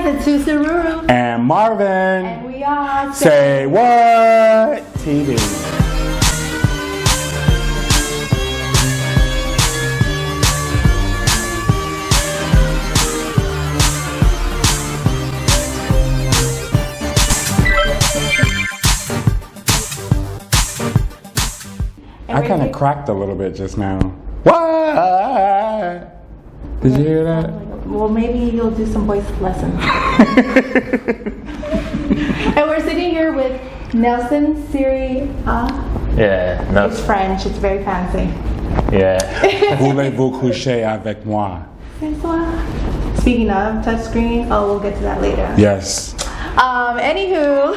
it's Serieux and Marvin. And we are Say What TV. I kind of cracked a little bit just now. What? Did you hear that? Well, maybe you'll do some voice lessons. And we're sitting here with Nelson Serieux. Yeah, no. It's French. It's very fancy. Yeah. Voulez-vous coucher avec moi? Speaking of touchscreen, we'll get to that later. Yes. Anywho,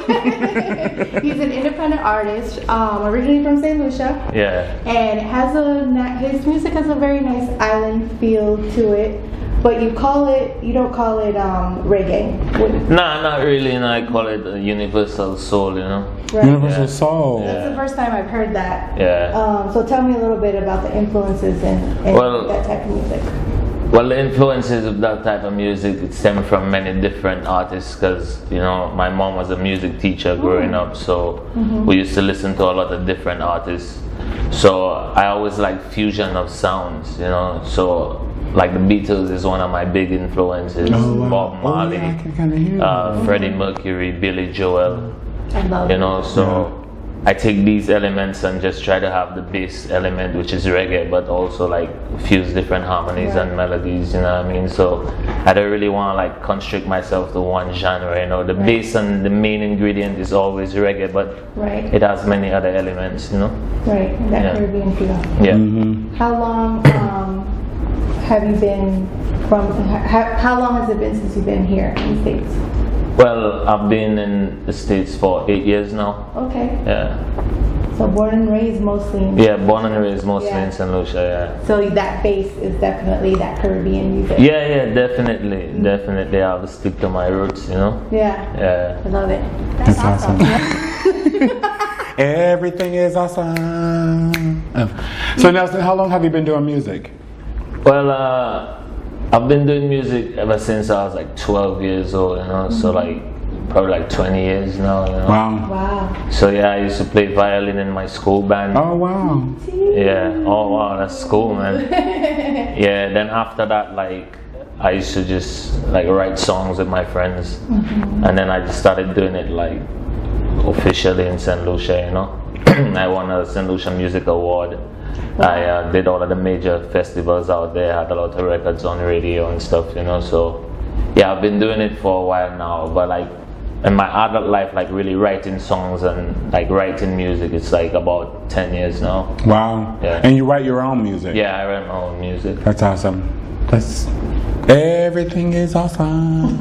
he's an independent artist, originally from St. Lucia. Yeah. And his music has a very nice island feel to it. But you don't call it reggae. Nah, not really. No, I call it a universal soul, you know. Right. Universal soul. That's the first time I've heard that. Yeah. So tell me a little bit about the influences in that type of music. Well, the influences of that type of music, it stemmed from many different artists because, you know, my mom was a music teacher growing up, so we used to listen to a lot of different artists. So I always liked fusion of sounds, you know, so like the Beatles is one of my big influences. Bob Marley, I can kind of hear that. Freddie Mercury, Billy Joel, I love you know, so I take these elements and just try to have the bass element, which is reggae, but also like fuse different harmonies and melodies, you know what I mean? So I don't really want to like constrict myself to one genre, you know. The bass and the main ingredient is always reggae, but it has many other elements, you know. Right, that Caribbean feel. Yeah. Mm-hmm. How long have you been how long has it been since you've been here in the States? Well, I've been in the States for 8 years now. Okay. Yeah. So born and raised mostly in born and raised mostly in St. Lucia, yeah. So that bass is definitely that Caribbean music. Yeah, definitely. Definitely I have to stick to my roots, you know? Yeah. Yeah. I love it. That's awesome. Everything is awesome. So Nelson, how long have you been doing music? Well, I've been doing music ever since I was like 12 years old, you know, so like probably like 20 years now, you know. Wow. So yeah, I used to play violin in my school band. Oh wow. Yeah. Oh wow, that's cool, man. Yeah, then after that, like I used to just like write songs with my friends, and then I just started doing it like officially in St. Lucia, you know. I won a St. Lucia Music Award. I did all of the major festivals out there, had a lot of records on radio and stuff, you know, so yeah, I've been doing it for a while now, but like in my adult life, like really writing songs and like writing music, it's like about 10 years now. Wow. Yeah. And you write your own music? Yeah, I write my own music. That's awesome. Everything is awesome.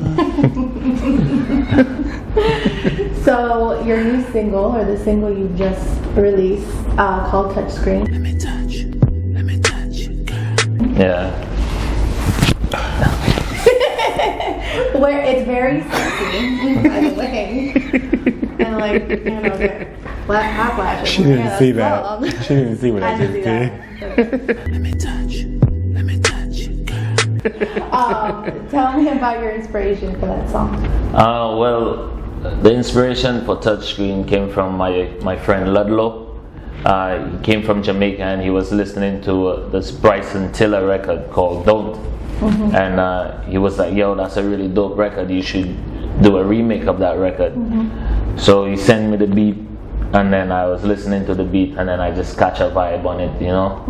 So your new single, or the single you just released, called Touchscreen. Let me touch, girl. Yeah. Where it's very sexy, by the way. And like, you know, the hot flashes. She didn't see that. She didn't see what I just did. Let me touch, girl. Tell me about your inspiration for that song. Well, the inspiration for Touchscreen came from my friend Ludlow. He came from Jamaica and he was listening to this Bryson Tiller record called Don't. And he was like, yo, that's a really dope record, you should do a remake of that record. So he sent me the beat, and then I was listening to the beat, and then I just catch a vibe on it, you know.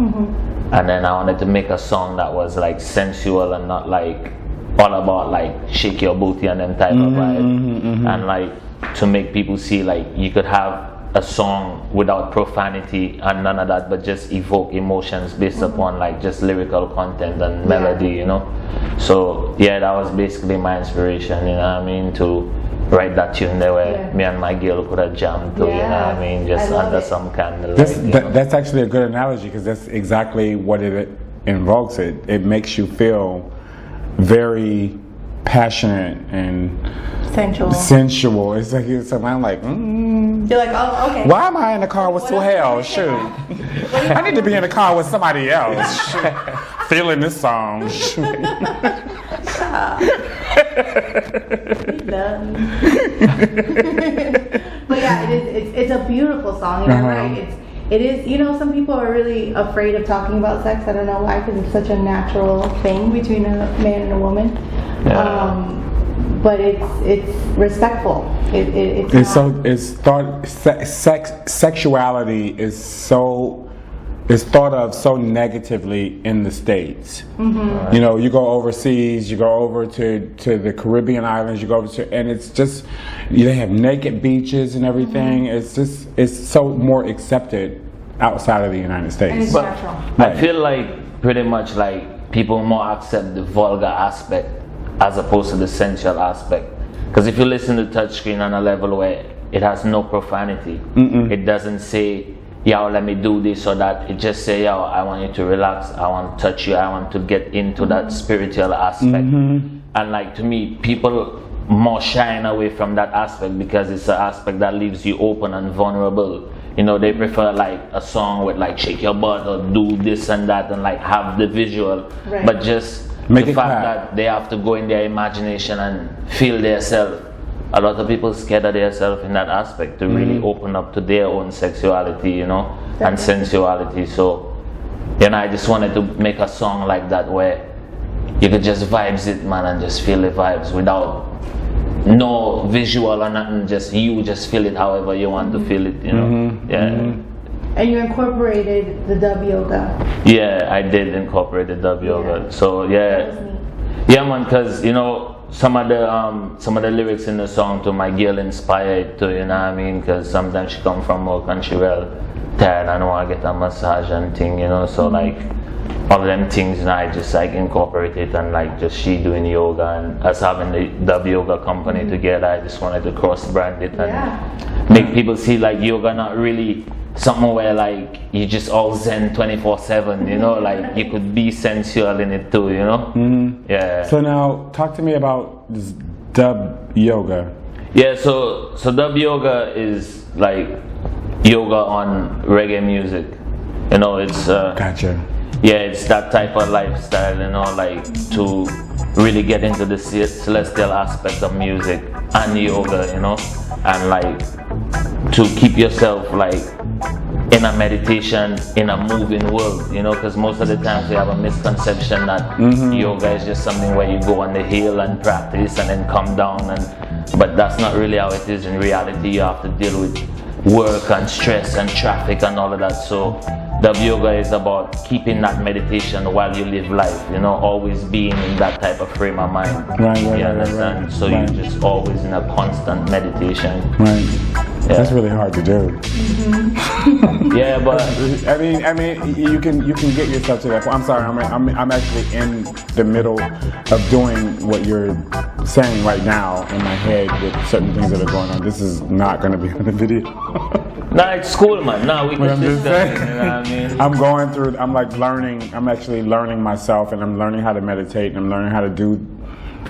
And then I wanted to make a song that was like sensual and not like all about like shake your booty and them type of vibe. And like to make people see like you could have a song without profanity and none of that, but just evoke emotions based upon like just lyrical content and melody, you know. So yeah, that was basically my inspiration, you know what I mean, to write that tune there where me and my girl could have jammed to, you know what I mean, just under some candlelight. That's actually a good analogy, because that's exactly what it invokes. It makes you feel very passionate and sensual. It's like I'm like, You're like, oh, okay. why am I in the car with Suhail? Shoot, I need to be in the car with somebody else. Shoot. Feeling this song. But yeah, it's a beautiful song. And you're right. It is. You know, some people are really afraid of talking about sex. I don't know why, because it's such a natural thing between a man and a woman. Yeah. But it's respectful. Sexuality is thought of so negatively in the States. Mm-hmm. You know, you go overseas, you go over to the Caribbean islands, you go over to, and it's just, they have naked beaches and everything. Mm-hmm. It's so more accepted outside of the United States. And it's natural. I feel like pretty much like people more accept the vulgar aspect as opposed to the sensual aspect. Because if you listen to Touchscreen on a level where it has no profanity, it doesn't say, yo, let me do this or that. It just say, yo, I want you to relax, I want to touch you, I want to get into that spiritual aspect. And like, to me, people more shying away from that aspect because it's an aspect that leaves you open and vulnerable. You know, they prefer like a song with like shake your butt or do this and that and like have the visual, but just the fact that they have to go in their imagination and feel themselves. A lot of people scared of themselves in that aspect to really open up to their own sexuality, you know, and sensuality. So, you know, I just wanted to make a song like that where you could just vibes it, man, and just feel the vibes without no visual or nothing. Just you just feel it however you want to feel it, you know. And you incorporated the dub yoga. Yeah, I did incorporate the dub yoga. So yeah, man, because you know. Some of the lyrics in the song to my girl inspired too, you know what I mean? Because sometimes she come from work and she well tired and want to get a massage and thing, you know. So like all of them things, you know, I just like incorporate it and like just she doing yoga and us having the dub yoga company together. I just wanted to cross brand it and make people see like yoga not really something where like you just all zen 24/7, you know, like you could be sensual in it too, you know. Yeah. So now talk to me about this dub yoga. Yeah, so dub yoga is like yoga on reggae music, you know. It's gotcha. Yeah, it's that type of lifestyle, you know, like to really get into the celestial aspect of music and yoga, you know, and like to keep yourself like in a meditation, in a moving world, you know, because most of the times we have a misconception that yoga is just something where you go on the hill and practice and then come down, but that's not really how it is in reality. You have to deal with work and stress and traffic and all of that. So dub yoga is about keeping that meditation while you live life, you know, always being in that type of frame of mind. Right, you understand? Right. So you're just always in a constant meditation. Right. Yeah. That's really hard to do. Yeah, but I mean, you can get yourself to that point. I'm sorry, I'm actually in the middle of doing what you're saying right now in my head with certain things that are going on. This is not going to be on the video. Nah, it's cool, man. Nah, we can just say, you know what I mean? I'm going through. I'm like learning. I'm actually learning myself, and I'm learning how to meditate, and I'm learning how to do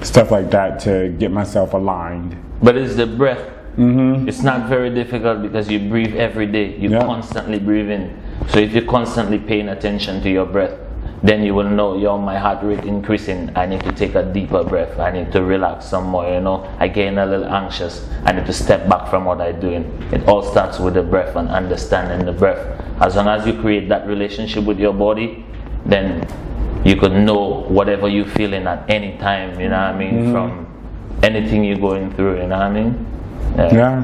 stuff like that to get myself aligned. But it's the breath. It's not very difficult because you breathe every day. You constantly breathe in. So if you're constantly paying attention to your breath, then you will know, yo, my heart rate increasing. I need to take a deeper breath. I need to relax some more, you know. I get a little anxious. I need to step back from what I'm doing. It all starts with the breath and understanding the breath. As long as you create that relationship with your body, then you could know whatever you're feeling at any time, you know what I mean, from anything you're going through, you know what I mean? Yeah.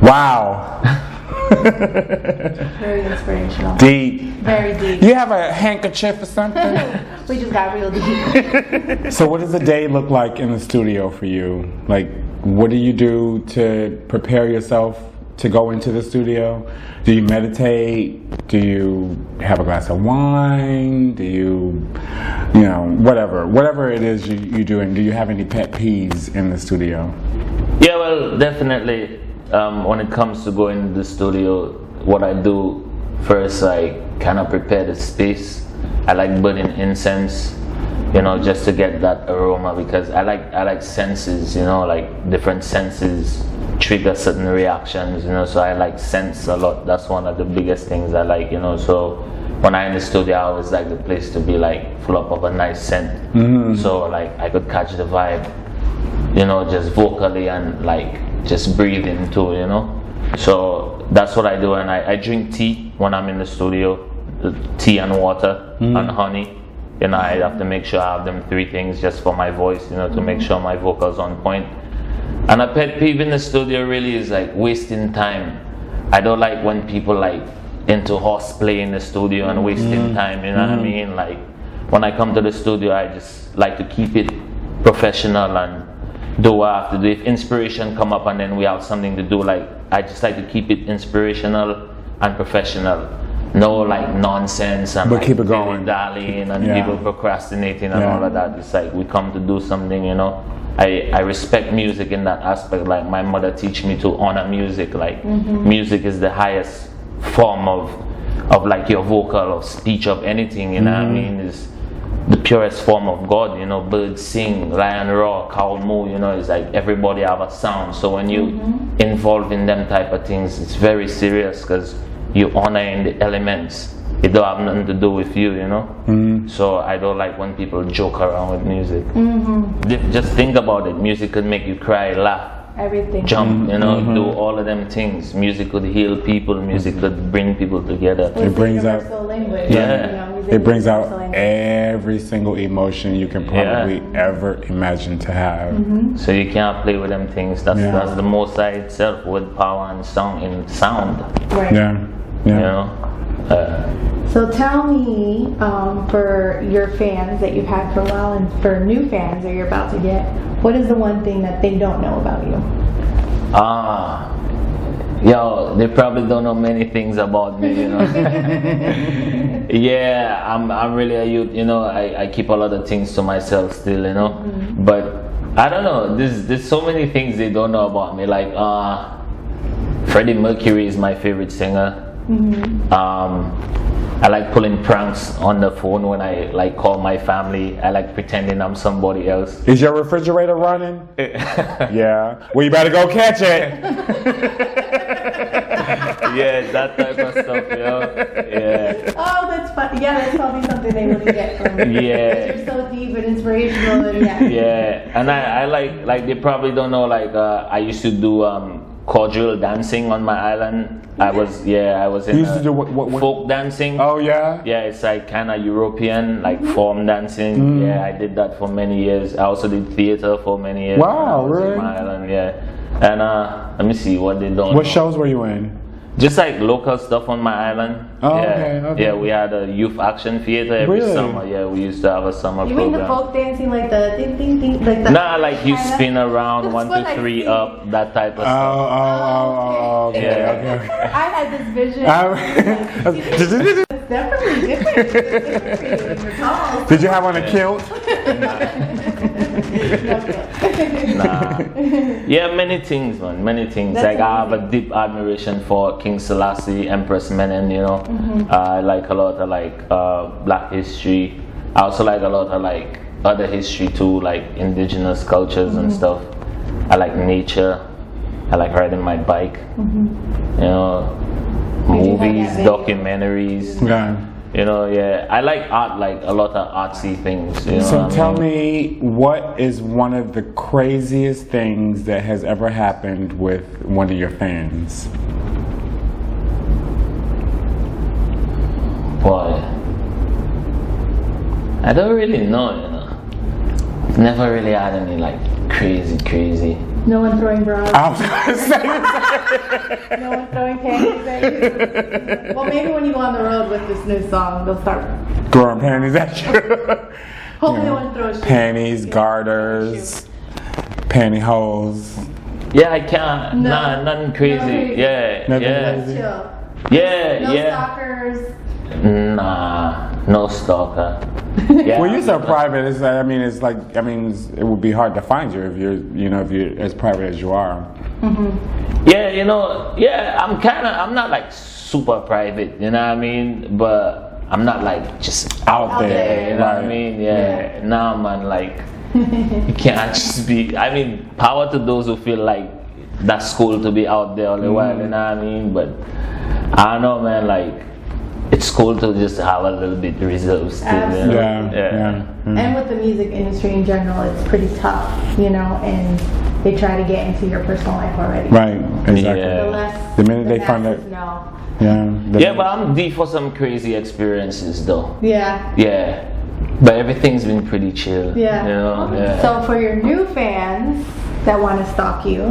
Wow. Very inspirational. Deep. Very deep. You have a handkerchief or something? We just got real deep. So what does a day look like in the studio for you? Like, what do you do to prepare yourself to go into the studio? Do you meditate? Do you have a glass of wine? Do you know, whatever it is you're doing, do you have any pet peeves in the studio? Yeah, well, definitely. When it comes to going to the studio, what I do first, I kind of prepare the space. I like burning incense, you know, just to get that aroma, because I like senses, you know, like different senses trigger certain reactions, you know, so I like scents a lot. That's one of the biggest things I like, you know. So when I'm in the studio, I always like the place to be like full up of a nice scent, so like I could catch the vibe, you know, just vocally and like just breathing too, you know. So that's what I do. And I drink tea when I'm in the studio, tea and water and honey. You know, I have to make sure I have them 3 things just for my voice, you know, to make sure my vocals on point. And a pet peeve in the studio really is like wasting time. I don't like when people like into horseplay in the studio and wasting time, you know what I mean? Like when I come to the studio, I just like to keep it professional and do what I have to do. If inspiration come up and then we have something to do, like I just like to keep it inspirational and professional. No like nonsense and but like keep it going, darling, and people procrastinating and all of that. It's like we come to do something, you know. I respect music in that aspect. Like my mother teach me to honor music. Like music is the highest form of like your vocal or speech of anything, you know what I mean? Is the purest form of God, you know. Birds sing, lion roar, cow moo, you know. It's like everybody have a sound. So when you involve in them type of things, it's very serious because you honor in the elements. It don't have nothing to do with you, you know. So I don't like when people joke around with music. Just think about it. Music could make you cry, laugh, everything, jump, you know, do all of them things. Music could heal people. Music could bring people together. Well, it brings out language, it brings out every single emotion you can probably ever imagine to have. So you can't play with them things. That's the Most High itself with power and sound. Right. You know. So tell me, for your fans that you've had for a while and for new fans that you're about to get, what is the one thing that they don't know about you? Yo, they probably don't know many things about me, you know. Yeah, I'm really a youth, you know. I keep a lot of things to myself still, you know. But I don't know, there's so many things they don't know about me. Like Freddie Mercury is my favorite singer. I like pulling pranks on the phone when I like call my family. I like pretending I'm somebody else. Is your refrigerator running? Yeah. Well, you better go catch it. Yeah, that type of stuff, you know. Yeah. Oh, that's fun. Yeah, that's probably something they really get from you. Yeah. You're so deep and inspirational and Yeah, and I like they probably don't know, like I used to do cordial dancing on my island. I was in you used to do what? folk dancing. Oh yeah? Yeah, it's like kind of European, like form dancing. Yeah, I did that for many years. I also did theater for many years. Wow, really? On my island, yeah. And let me see what they don't What know. shows were you in? Just like local stuff on my island. Oh, yeah. okay. Yeah, we had a youth action theater every Really? summer. Yeah, we used to have a summer You program. mean the folk dancing, like the ding ding ding, like the Nah, like you kinda? spin around That's 1, what 2, I 3 see. up, that type of stuff. Okay. Yeah. Okay. I had this vision. It's definitely different. It's different. You're tall. Did you have on a kilt? Nah. Yeah, many things, man. Many things. That's like I have a deep admiration for King Selassie, Empress Menen. You know, I like a lot of like Black history. I also like a lot of like other history too, like indigenous cultures and stuff. I like nature. I like riding my bike. You know, movies, documentaries. Yeah. You know, yeah. I like art, like a lot of artsy things. You know So what I tell mean? me, what is one of the craziest things that has ever happened with one of your fans? Boy, I don't really know, you know. I've never really had any like crazy. No one throwing bras. I was gonna say No one throwing panties at you. Well, maybe when you go on the road with this new song, they'll start. throwing panties at you. Hopefully, no one throws shoes. Panties, garters, pantyhose. Yeah, I can't. No. Nah, nothing crazy. No. Yeah, Nothing yeah, Let's chill. yeah, No yeah. stalkers. Nah, no stalker. Yeah, Well, you're so private. It's like, it would be hard to find you if you're as private as you are. yeah, you know, yeah. I'm not like super private. You know what I mean? But I'm not like just Out there. there, You know what I right. mean? Yeah. Nah, man. Like you can't just be. I mean, power to those who feel like that's cool to be out there all the while. You know what I mean? But I don't know, man. Like it's cool to just have a little bit reserved still. Absolutely. You know? Yeah. And with the music industry in general, it's pretty tough, you know, and they try to get into your personal life already. Right, exactly. Yeah. The less The minute they find masses out- know. Yeah. Yeah, but I'm deep for some crazy experiences though. Yeah. Yeah. But everything's been pretty chill. Yeah. You know? Yeah. So for your new fans that want to stalk you,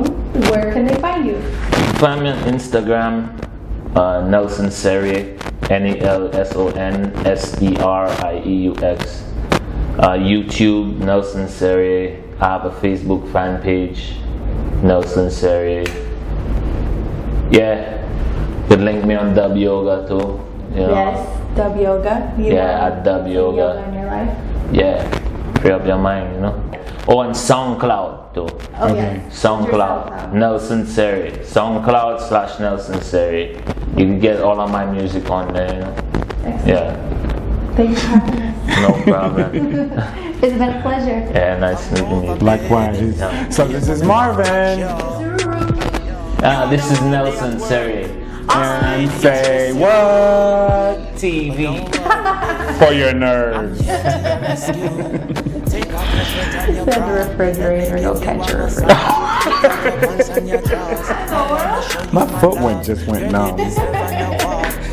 where can they find you? Find me on Instagram, Nelson Serieux, NELSONSERIEUX. YouTube, Nelson Serieux. I have a Facebook fan page, Nelson Serieux. Yeah. You could link me on Dub Yoga too. You know? Yes, Dub Yoga. You Yeah, have at Dub some Yoga. in your life. Yeah. Free up your mind, you know. Oh, and SoundCloud too. Oh, Okay. yes. SoundCloud, Nelson Serieux. SoundCloud/Nelson Serieux. You can get all of my music on there, you know. Excellent. Yeah, Thanks for having us. no problem. It's been a pleasure. Yeah, nice meeting you. Likewise. So this is Marvin. This is Nelson Serieux. And say what TV. for your nerves. Said the refrigerator, don't catch your refrigerator. My foot just went numb.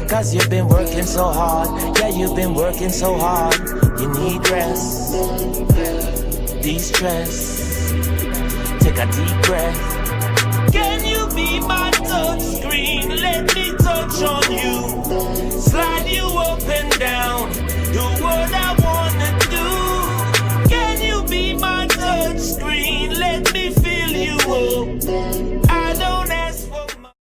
Cause you've been working so hard. Yeah, you've been working so hard. You need rest. De-stress. Take a deep breath. Can you be my touch screen?